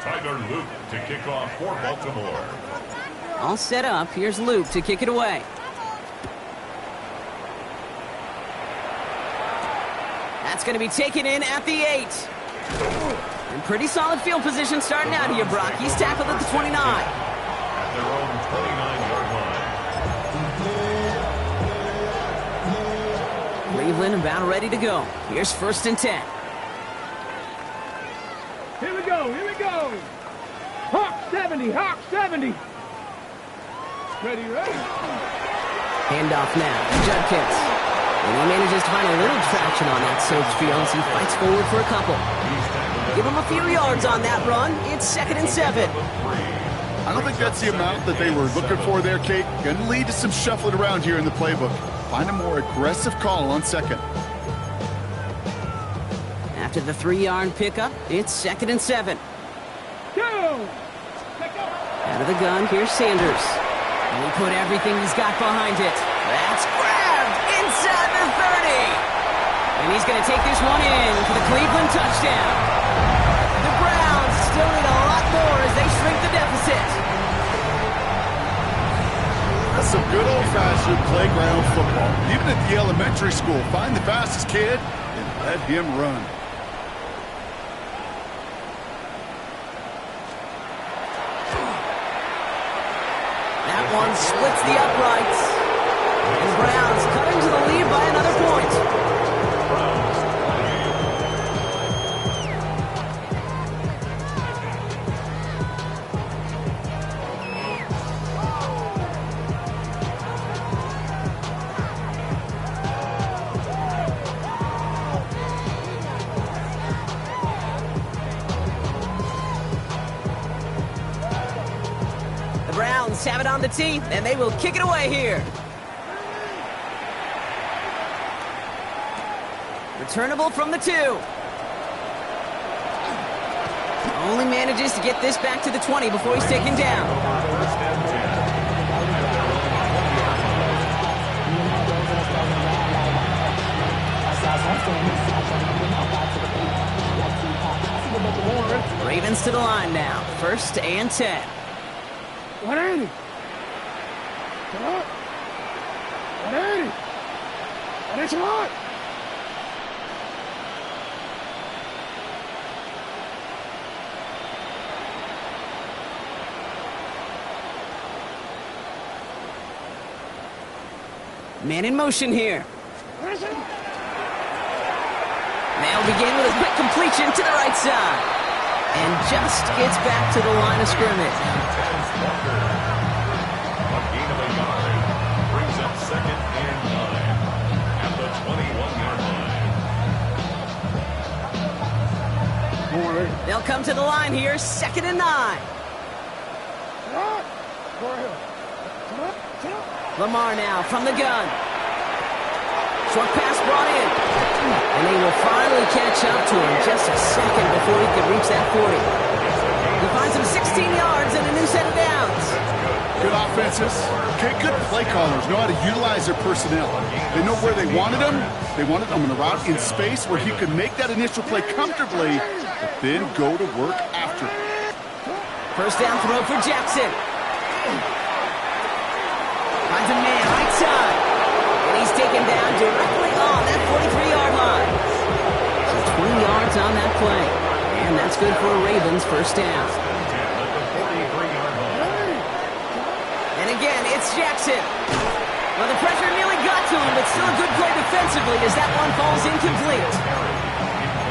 S5: Tyler Luke to kick off for Baltimore.
S4: All set up. Here's Luke to kick it away. That's going to be taken in at the 8. And pretty solid field position starting out here, Brock. He's tackled at the 29.
S5: At their own 29-yard line.
S4: Cleveland about ready to go. Here's 1st and 10.
S6: Here we go. Hawk 70. Ready.
S4: Handoff now to Judkins. And he manages to find a little traction on that Soaps field as he fights forward for a couple. Give him a few yards on that run. It's 2nd and 7.
S7: I don't think that's the amount that they were looking for there, Kate. Going to lead to some shuffling around here in the playbook. Find a more aggressive call on 2nd.
S4: After the 3-yard pickup, it's 2nd and 7.
S6: Go!
S4: Out of the gun, here's Sanders. And he put everything he's got behind it. That's grabbed inside the 30. And he's going to take this one in for the Cleveland touchdown. The Browns still need a lot more as they shrink the deficit.
S7: That's some good old-fashioned playground football. Even at the elementary school, find the fastest kid and let him run.
S4: That one splits the uprights. And the Browns cut into the lead by another point. The Browns have it on the tee, and they will kick it away here. Returnable from the 2. Only manages to get this back to the 20 before he's taken down. Ravens to the line now. 1st and 10.
S6: 180. 180. And it's hot.
S4: Man in motion here. They'll begin with a quick completion to the right side. And just gets back to the line of scrimmage.
S5: A gain of a yard brings up second and 9 at the 21-yard line.
S4: They'll come to the line here, 2nd and 9. Lamar now from the gun. Short pass brought in. And they will finally catch up to him just a second before he could reach that 40. He finds him 16 yards and a new set of downs.
S7: Good offenses. Okay, good play callers know how to utilize their personnel. They know where they wanted them. They wanted them in a route in space where he could make that initial play comfortably, but then go to work after.
S4: First down throw for Jackson. Finds a man right side. And he's taken down directly on that 43-yard line. So 20 yards on that play. And that's good for a Ravens first down. And again, it's Jackson. Well, the pressure nearly got to him, but still a good play defensively as that one falls incomplete.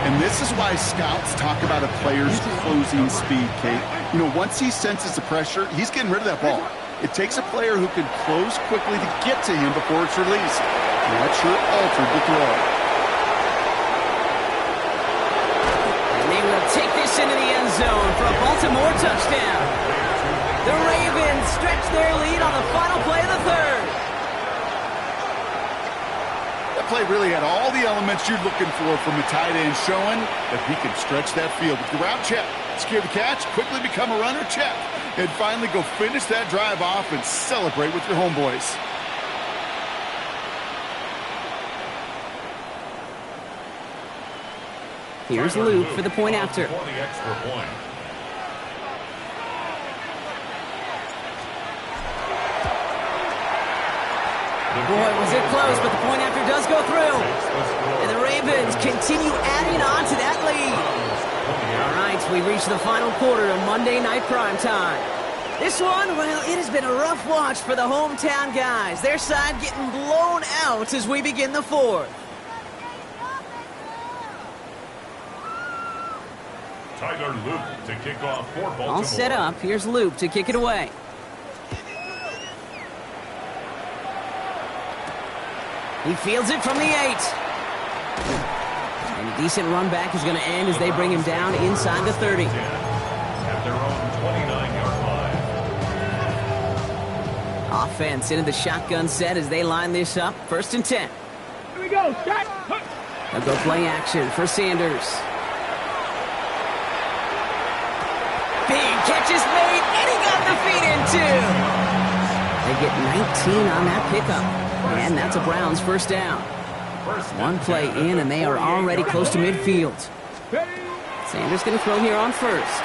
S7: And this is why scouts talk about a player's closing speed, Kate. You know, once he senses the pressure, he's getting rid of that ball. It takes a player who can close quickly to get to him before it's released. And that sure altered the throw.
S4: And they will take this into the end zone for a Baltimore touchdown. The Ravens stretch their lead on the final play of the third.
S7: That play really had all the elements you're looking for from a tight end, showing that he can stretch that field. With the route, check. Secure the catch, quickly become a runner, check. And finally go finish that drive off and celebrate with your homeboys.
S4: Here's Luke for the point after.
S5: For the extra point.
S4: Boy, was it close, but the point after does go through. And the Ravens continue adding on to that lead. All right, we reach the final quarter of Monday Night Primetime. This one, well, it has been a rough watch for the hometown guys. Their side getting blown out as we begin the fourth.
S5: Tyler Luke to kick off for Baltimore.
S4: All set up. Here's Luke to kick it away. He fields it from the 8. And a decent run back is going to end as they bring him down inside the 30.
S5: At their own 29-yard line.
S4: Offense into the shotgun set as they line this up. 1st and 10.
S6: Here we go, shot.
S4: They'll go play action for Sanders. Big catch is made, and he got the feet in too. They get 19 on that pickup. And that's a Browns first down. One play in, and they are already close to midfield. Sanders going to throw here on first.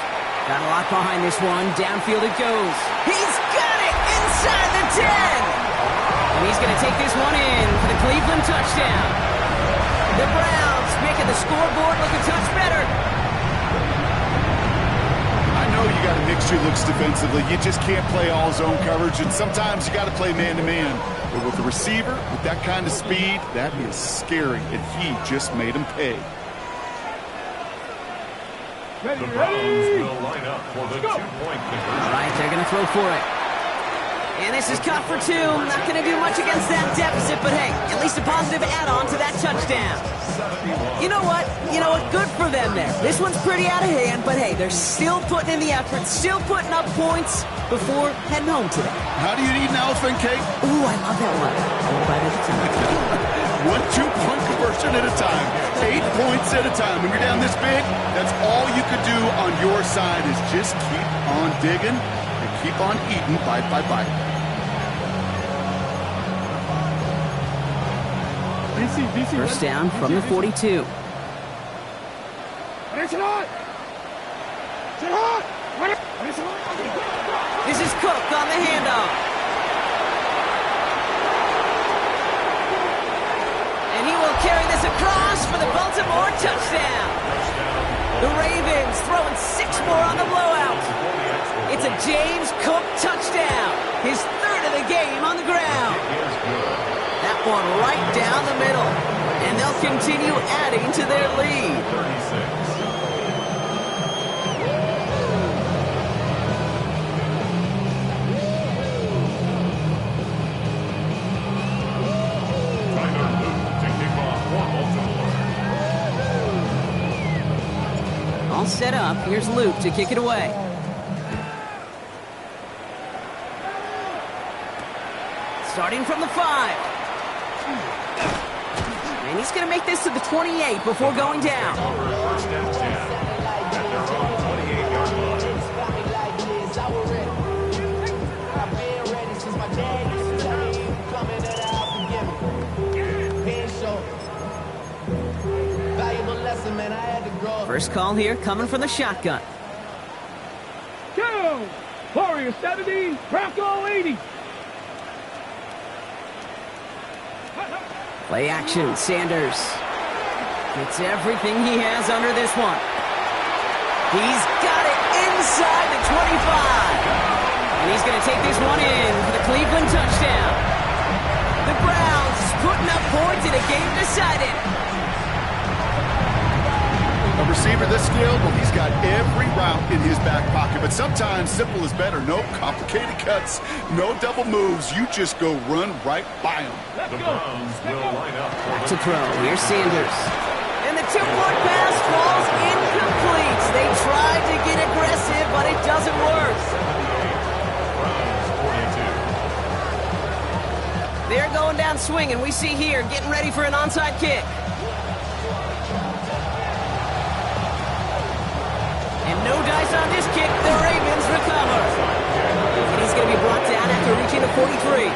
S4: Got a lot behind this one. Downfield it goes. He's got it inside the 10. And he's going to take this one in for the Cleveland touchdown. The Browns making the scoreboard look a touch better.
S7: I know you got to mix your looks defensively. You just can't play all zone coverage, and sometimes you got to play man-to-man. But with the receiver, with that kind of speed, that is scary, and he just made him pay.
S5: The Browns will line up for the two-point conversion.
S4: All right, they're going to throw for it. And this is caught for 2. Not going to do much against that deficit, but hey, at least a positive add-on to that touchdown. You know what? Good for them there. This one's pretty out of hand, but hey, they're still putting in the effort, still putting up points before heading home today.
S7: How do you eat an elephant cake?
S4: Ooh, I love that one. One bite at a time.
S7: 1 2-point conversion at a time. 8 points at a time. When you're down this big, that's all you could do on your side is just keep on digging and keep on eating bite by bite.
S4: First down from the 42. This is Cook on the handoff. And he will carry this across for the Baltimore touchdown. The Ravens throwing 6 more on the blowout. It's a James Cook touchdown. His 3rd of the game on the ground. That one right down the middle. And they'll continue adding to their lead.
S5: 36.
S4: set up. Here's Luke to kick it away. Starting from the 5. And he's going to make this to the 28 before going down.
S5: First and 10 at their own 28-yard line.
S4: First call here coming from the shotgun.
S6: Go! Warrior 70, Bronco 80.
S4: Play action, Sanders. Gets everything he has under this one. He's got it inside the 25. And he's going to take this one in for the Cleveland touchdown. The Browns putting up points in a game decided.
S7: A receiver this skilled, well, he's got every route in his back pocket. But sometimes simple is better. No complicated cuts, no double moves. You just go run right by him.
S5: The Browns will line up
S4: Back to throw. Here's Sanders. And the two-point pass falls incomplete. They tried to get aggressive, but it doesn't work.
S5: Browns 42.
S4: They're going down swinging. We see here getting ready for an onside kick. And no dice on this kick. The Ravens recover. And he's going to be brought down after reaching the 43.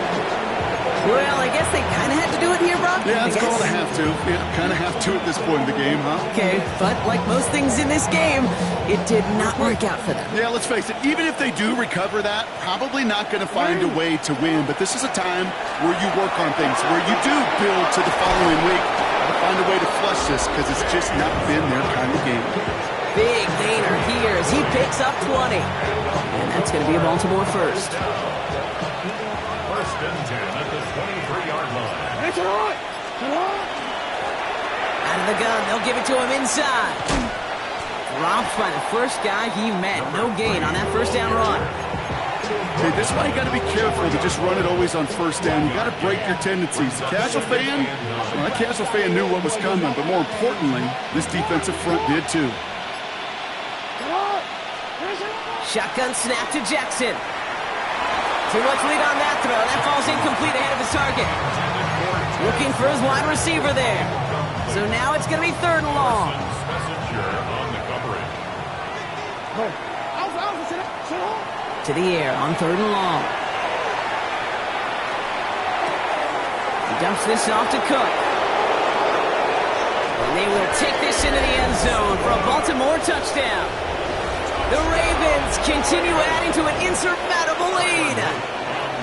S4: Well, I guess they kind of had to do it here, Brock.
S7: Yeah, it's called a have to. Yeah, kind of have to at this point in the game, huh?
S4: Okay, but like most things in this game, it did not work out for them.
S7: Yeah, let's face it. Even if they do recover that, probably not going to find a way to win. But this is a time where you work on things, where you do build to the following week. Find a way to flush this because it's just not been their kind of game.
S4: Big gainer here as he picks up 20. And that's going to be a Baltimore first.
S5: First and 10 at the 23-yard line.
S6: That's all right.
S4: Out of the gun, they'll give it to him inside. Dropped by the first guy he met. No gain on that first down run.
S7: Hey, this is why you got to be careful to just run it always on first down. You got to break your tendencies. The casual fan, well, that casual fan knew what was coming, but more importantly, this defensive front did too.
S4: Shotgun snap to Jackson. Too much lead on that throw. That falls incomplete ahead of his target. Looking for his wide receiver there. So now it's going to be 3rd and long.
S5: Messenger on the coverage.
S4: To the air on 3rd and long. He dumps this off to Cook. And they will take this into the end zone for a Baltimore touchdown. The Ravens continue adding to an insurmountable lead.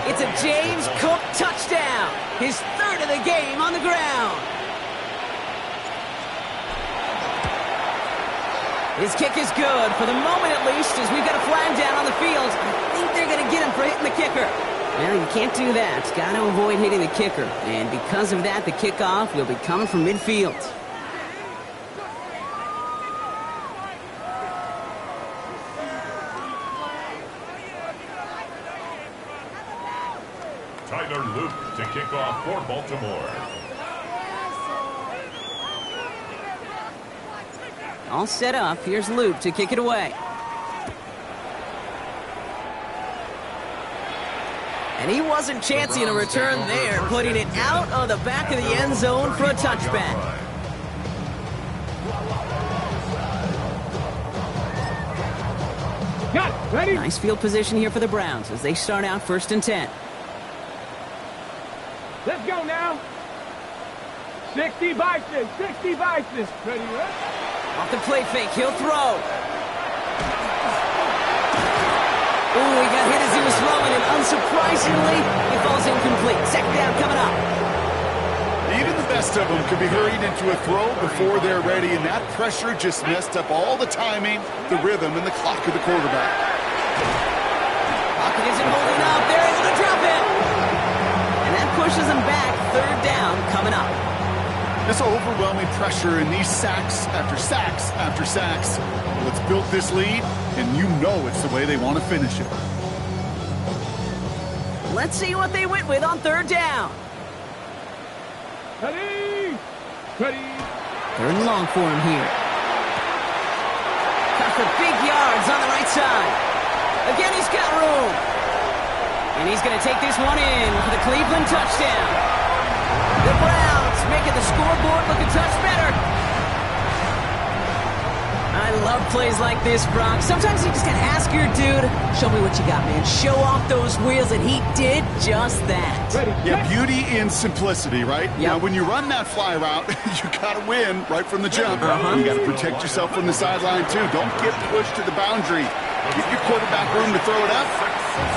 S4: It's a James Cook touchdown. His 3rd of the game on the ground. His kick is good, for the moment at least, as we've got a flag down on the field. I think they're going to get him for hitting the kicker. Well, you can't do that. Got to avoid hitting the kicker. And because of that, the kickoff will be coming from midfield.
S5: Tyler Luke to kick off for Baltimore.
S4: All set up. Here's Luke to kick it away. And he wasn't chancing a return there, putting it out of the back of the end zone for a touchback.
S6: Got it. Ready?
S4: Nice field position here for the Browns as they start out 1st and 10.
S6: Let's go now. 60 biceps. 60 biceps. Ready, right?
S4: Off the play fake, he'll throw. Ooh, he got hit as he was throwing, and unsurprisingly, it falls incomplete. 2nd down coming up.
S7: Even the best of them could be hurried into a throw before they're ready, and that pressure just messed up all the timing, the rhythm, and the clock of the quarterback.
S4: Pocket isn't holding up. They're able to drop him. And that pushes him back. 3rd down coming up.
S7: This overwhelming pressure and these sacks after sacks after sacks. Well, it's built this lead, and you know it's the way they want to finish it.
S4: Let's see what they went with on 3rd down.
S6: Ready? Ready?
S4: 3rd and long for him here. Got Fields on the right side. Again, he's got room. And he's going to take this one in for the Cleveland touchdown. The Browns making the scoreboard look a touch better. I love plays like this, Brock. Sometimes you just got to ask your dude, show me what you got, man. Show off those wheels, and he did just that.
S7: Yeah, beauty in simplicity, right?
S4: Yep.
S7: Now, when you run that fly route, you got to win right from the jump. You got to protect yourself from the sideline, too. Don't get pushed to the boundary. Give your quarterback room to throw it up.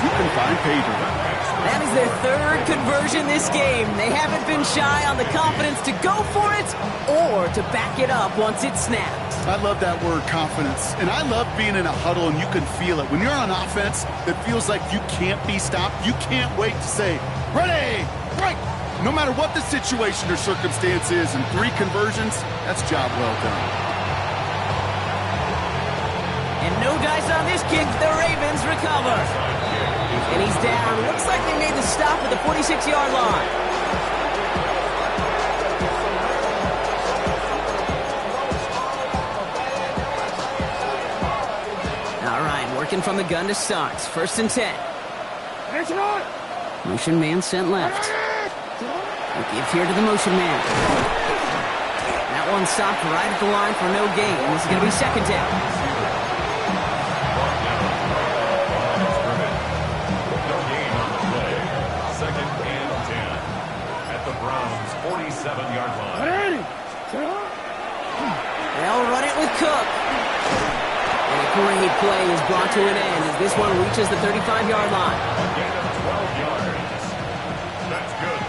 S7: You can find pay dirt.
S4: That is their third conversion this game. They haven't been shy on the confidence to go for it or to back it up once it's snapped.
S7: I love that word, confidence. And I love being in a huddle and you can feel it. When you're on offense, it feels like you can't be stopped. You can't wait to say, ready, break. No matter what the situation or circumstance is, and 3 conversions, that's job well done.
S4: And no dice on this kick. The Ravens recover. And he's down. Looks like they made the stop at the 46-yard line. All right, working from the gun to start. 1st and 10. Motion man sent left. They give here to the motion man. That one stopped right at the line for no gain. This is going to be 2nd down. They'll run it with Cook. And a great play is brought to an end as this one reaches the 35-yard line.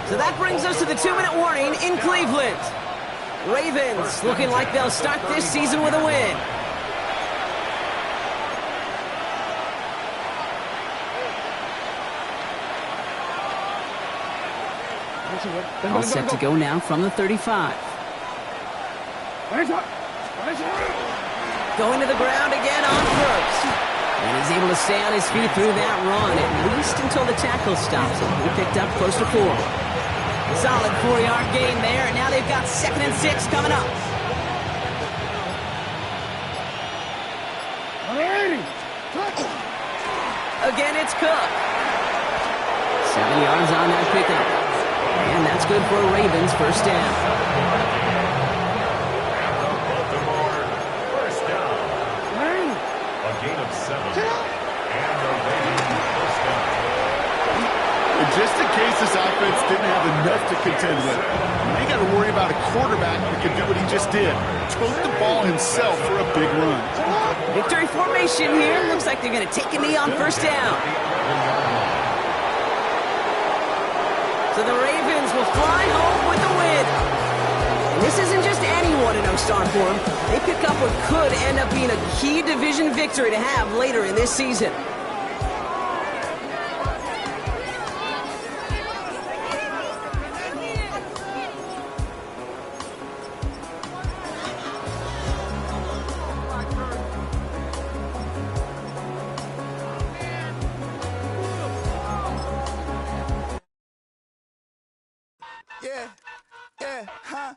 S4: So that brings us to the 2-minute warning in Cleveland. Ravens looking like they'll start this season with a win. All set to go now from the 35. Going to the ground again on first. And he's able to stay on his feet through that run, at least until the tackle stops him. He picked up close to 4. Solid 4-yard gain there, and now they've got 2nd and 6 coming up. Again, it's Cook. 7 yards on that pickup. And that's good for a Ravens 1st down.
S7: Just in case this offense didn't have enough to contend with, they got to worry about a quarterback that can do what he just did. Tote the ball himself for a big run.
S4: Victory formation here. Looks like they're going to take a knee on 1st down. So the Ravens will fly home with the win. And this isn't just anyone in O-Star form. They pick up what could end up being a key division victory to have later in this season.
S1: Yeah, huh?